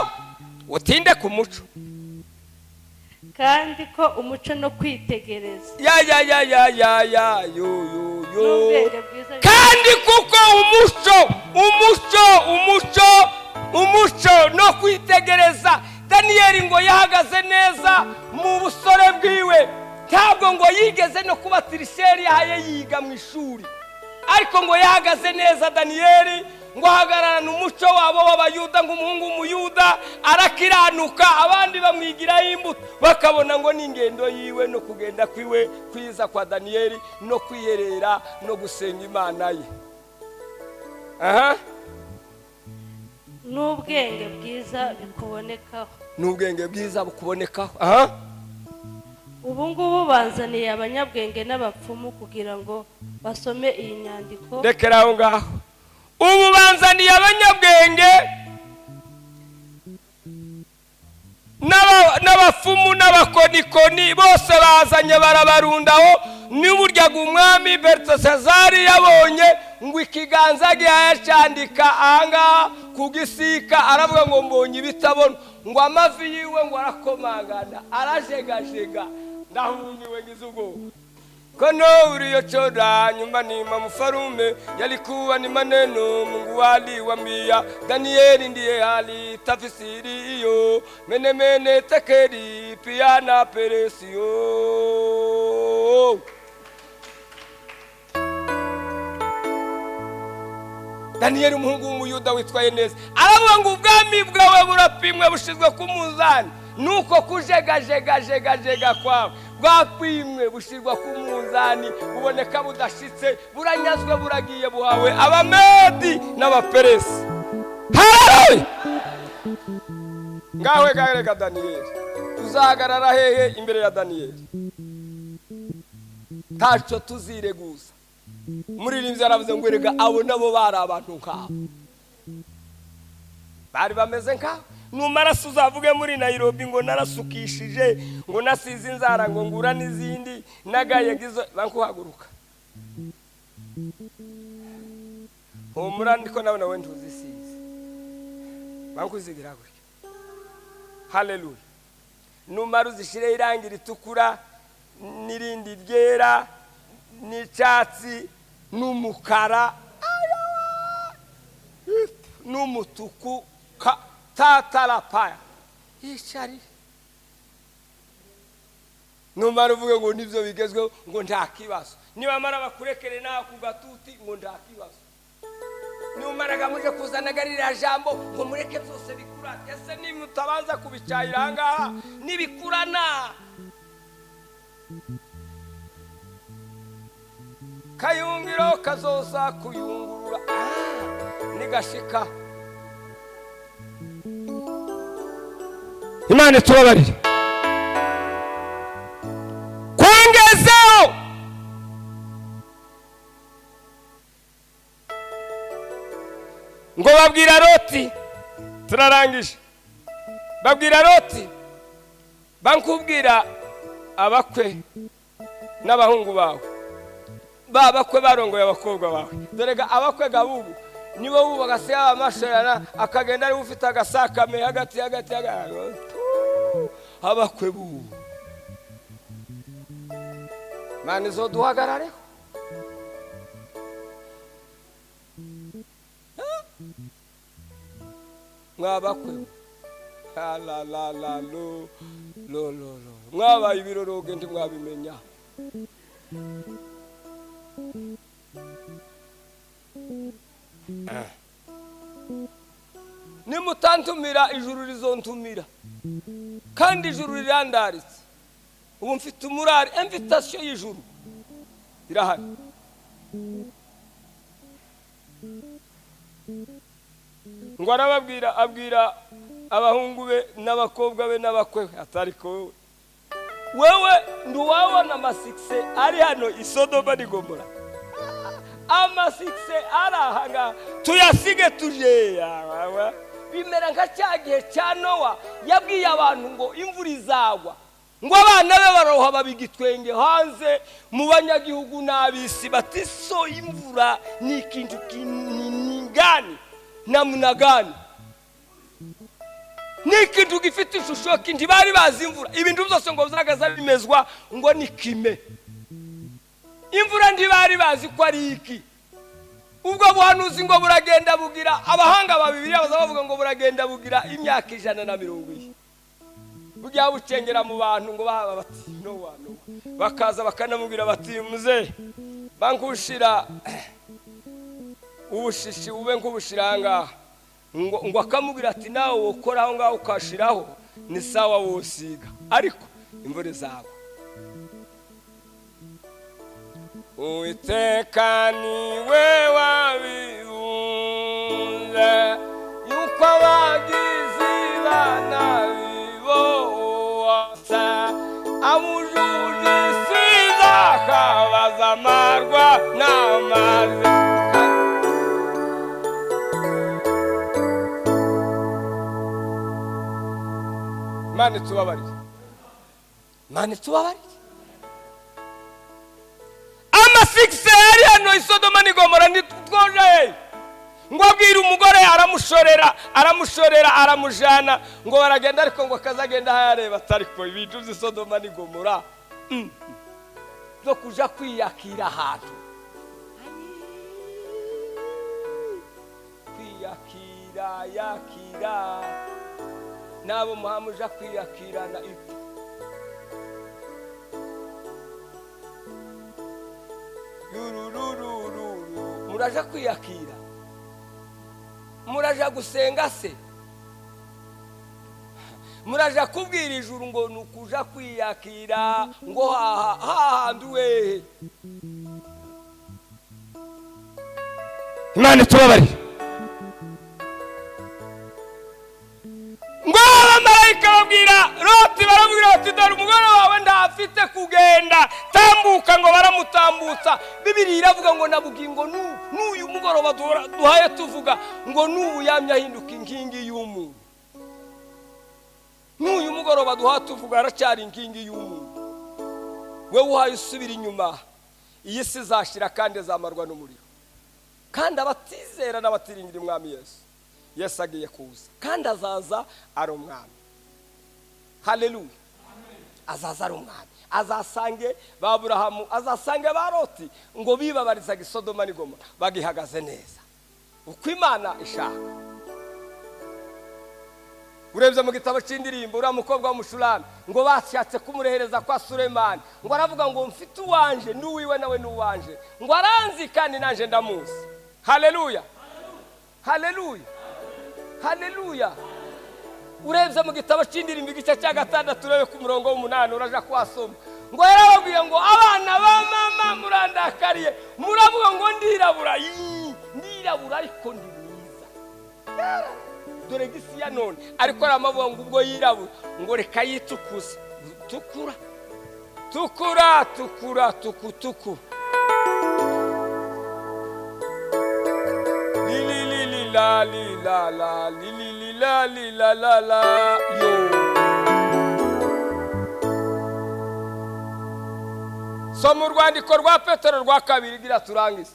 utinde ku muco kandi ko umuco no kwitegereza yo n'ubwenge bwiza kandi kuko umuco no kwitegereza Daniyeli ngo yahagaze neza mu busore bwiwe ntabwo ngo yigeze no kuba tirisheri yahaye yiga mu ishuri ariko ngo yahagaze neza Daniyeli ngo hagararana umuco wabo w'abayuda ngo umuhungu umuyuda arakiranuka abandi bamwigiraho imbuto bakabona ngo n'ingendo yiwe no kugenda kwiwe kwiza kwa Daniyeli no kwiyerera no gusenga Imana ye n'ubwenge bwiza bukubonekaho ubu ngubu banzaniye abanyabwenge n'abapfumu kugira ngo basome iyi nyandiko rekera aho ngaho ubu banzaniye abanyabwenge n'abafumu n'abakonikoni bose bazanye barabarundaho n'uburyaga umwami Beltesazari yabonye ngo ikiganza gihaye cyandika ahangaha ku gisika aravuga ngo mbonye ibitabona ngo amavi yiwe ngo arakomangana arajegajega ndahumiwe ngize ubwoba kono uliochora nyumbani mwa mfarume yalikuwa ni maneno Mungu aliwaambia Danieli ndiye alitafsiri hiyo mene tekeri pia na peresio Danieli umuhungu w'umuyuda witwaye neza aravuga ngo ubwami bwawe burapimwe bushizwe ku munzani nuko kujegajega kwawe bwapimwe bushirwa ku munzani buboneka budashitse buranyazwe buragiye buhawe abamedi n'abaperesi. Haleluya! Ngawe gareka Daniyeli uzahagarara hehe imbere ya Daniyeli? Tacho tuzire gusa. Umuririmbyi aravuze ngo erega abo nabo bari abantu nk'abo, bari bameze nk'abo. Numara uzavuge muri Nairobi ngo narasukishije, ngo nasize inzara, ngo ngura n'izindi nagaye gizo bankuhaguruka. Humura ndiko nawe nawe ntuzisize bankuzigira gutya. Haleluya! Numara uzishire irangi ritukura n'irindi ryera n'icyatsi n'umukara n'umutuku tatarapaya yicari. Numara uvuge ngo nivyo bigezweho, ngo nta kibazo. Nibamara bakurekere nawe ku gatuti, ngo nta kibazo. Numara gamuje kuzana garira jambo ngo mureke byose bikura. Ese ni mutabanza kubicayira ngaha nibikurana. Kayungiro kazoza kuyungurura nigashika. Imana tubabarire. Kwongezeho ngo babwira Loti, turarangije. Babwira Loti bankubwira abakwe n'abahungu bawe, babakwe barongoye abakobwa bawe. Dorega abakwe gabubu nibo bubagase amashorana akagenda ari ufite agasakame hagati abakwe bubu. Mani zo duhagarare mwabakwe la lo mwabaye ibiroroge ndi mwabimenya. Nimutantumira ijuru rizontumira, kandi ijuru rirandaritse. Ubu mfite umurari, invitation y'ijuru irahari. Ngo abwira abahungu be n'abakobwa be n'abakwe atariko wewe nduwabona amasukse ari hano i Sodoma ni Gomora. Amasukse arahanga tuyasige tuje bimera nka cyagihe cya Nowa yabwiye abantu ngo imvura izagwa, ngo abana be baroha babigitwenge hanze mu banyagihugu n'abisi batiso imvura ni ikintu kiningani na munagani, ni ikintu gifite ishusho kindi bari bazi imvura. Ibintu byose ngo zagaza bimezwa ngo ni kime. Imvura ndi bari bazi ko ari iki. Ubwo buhanuzi ngo buragenda bugira, abahanga babibiri bazavuga ngo buragenda bugira imyaka 120. Bujya bucengera mu bantu ngo baba bati no bakaza bakanamubwira bati muze bankushira ubushishi ube nk'ubushiranga, ngo akamubwira ati nawe ukora aho ngaho ukashiraho ni sawa wosiga, ariko imvura zawe Uwiteka niwe wabivuze yuko abagizi banabi bose amujuje siza kabaza amarwa n'amazi. Mane tubabarire, mane tubabarire. Amasikse yari hano i Sodoma ni Gomora ntitwoje. Ngo abwira umugore aramushorera aramujana ngo baragenda, ariko ngo akazagenda hayareba atariko ibintu by'i Sodoma ni Gomora zo kuja kwiyakira ahantu. Yakira nabo muhamuja kwiyakirana ipo. Muraja kwiyakira, muraja gusenga se. muraja kubwira ijuru ngo nukuja kwiyakira ngo hahandi wehe. Imana tubabarire. Ngo abamarayika babwira Loti, baramubwira bati dore umugore wawe ndafite kugenda, tambuka. Ngo baramutambutsa. Bibiliya iravuga ngo nabugingo n'uyu mugoroba duhaye tuvuga ngo n'ubu yamye ahinduka inkingi y'umuntu. N'uyu mugoroba duhaye tuvuga aracyari inkingi y'umuntu. Wewe uhaye usubira inyuma, iyi si izashira kandi izamarwa n'umuriro. Kandi abatizera n'abatiringira umwami Yesu agiye kuza, kandi azaza ari umwami. Haleluya. Azaza ari umwami, azasange ba Aburahamu, azasange ba Loti ngo bibabarizaga i Sodoma n'i Gomora bagihagaze neza uko Imana ishaka. Urebye mu gitabo cy'indirimbo uriya mukobwa w'umushulami ngo bashatse kumurehereza kwa Sulemani, ngo aravuga ngo mfite uwanje n'uwiwe nawe n'uwanje, ngo aranzi kandi nanje ndamuzi. Haleluya, haleluya, haleluya. Urebye mu gitabo cy'indirimbo igice cya 6 urebe ku murongo w'8 uraja kwasoma ngo yarababwiye ngo abana ba mama murandakariye, muravuga ngo ndirabura ariko ndi mwiza. Dore gisi ya none ariko aramavuga ngo ubwo yirabura ngo reka yitukuze. Tukura tukutuku. La yo. Soma urwandiko rwa Petero rwa 2 gira turangize.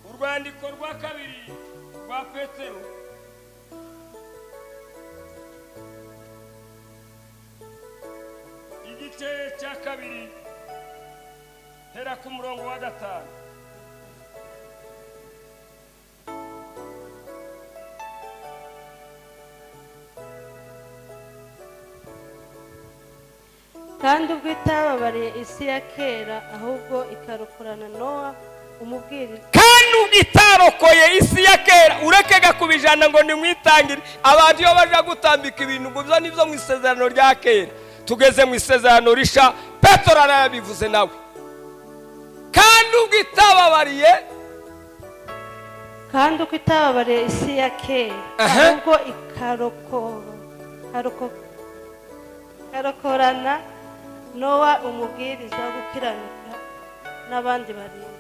Urwandiko rwa 2 rwa Petero igice cya 2 hera ku murongo wa 5. kandi ubwo itababariye isi ya kera ahubwo ikarokorana Nowa umubwiriza. Kandi ubwo itarokoye isi ya kera urekega kubijana ngo ni mwitangire abantu iyo baje gutambika ibintu ngo byo nivyo mu isezerano rya kera. Tugeze mu isezerano risha, Petero arabivuze nawe. Kandi ubwo itababariye isi ya kera ahubwo ikarokorana Nowa umubwiriza wo gukiranuka n'abandi barindwi.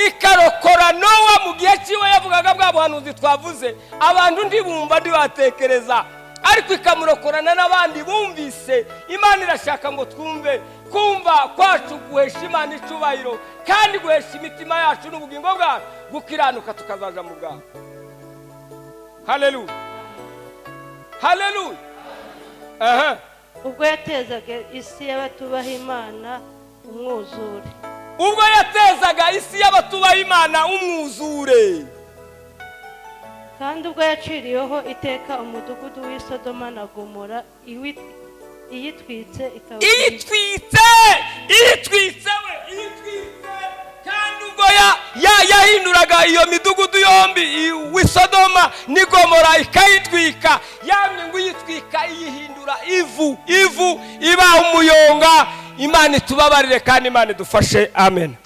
Ikarokora Nowa mu gihe cyiwe yavugaga bwa buhanuzi twavuze, abantu ndibumva ndibatekereza, ariko ikamurokorana n'abandi bumvise. Imana irashaka ngo twumve, kumva kwacu guhesha Imana icubahiro kandi guhesha imitima yacu n'ubugingo bwacu gukiranuka tukazaja mu bwabo. Haleluya, haleluya. Ubwo yatezaga isi y'abatubaha Imana umwuzure. Ubwo yatezaga isi y'abatubaha Imana umwuzure. Kandi ubwo yaciriyeho iteka umudugudu w'i Sodoma na Gomora iyitwitse kandi ubwo yahinduraga iyo midugudu yombi w'i Sodoma n'i Gomora ikayitwika, yamye ngo iyitwika iyihindura ivu iba umuyonga. Imana tubabarire kandi Imana dufashe. Amen.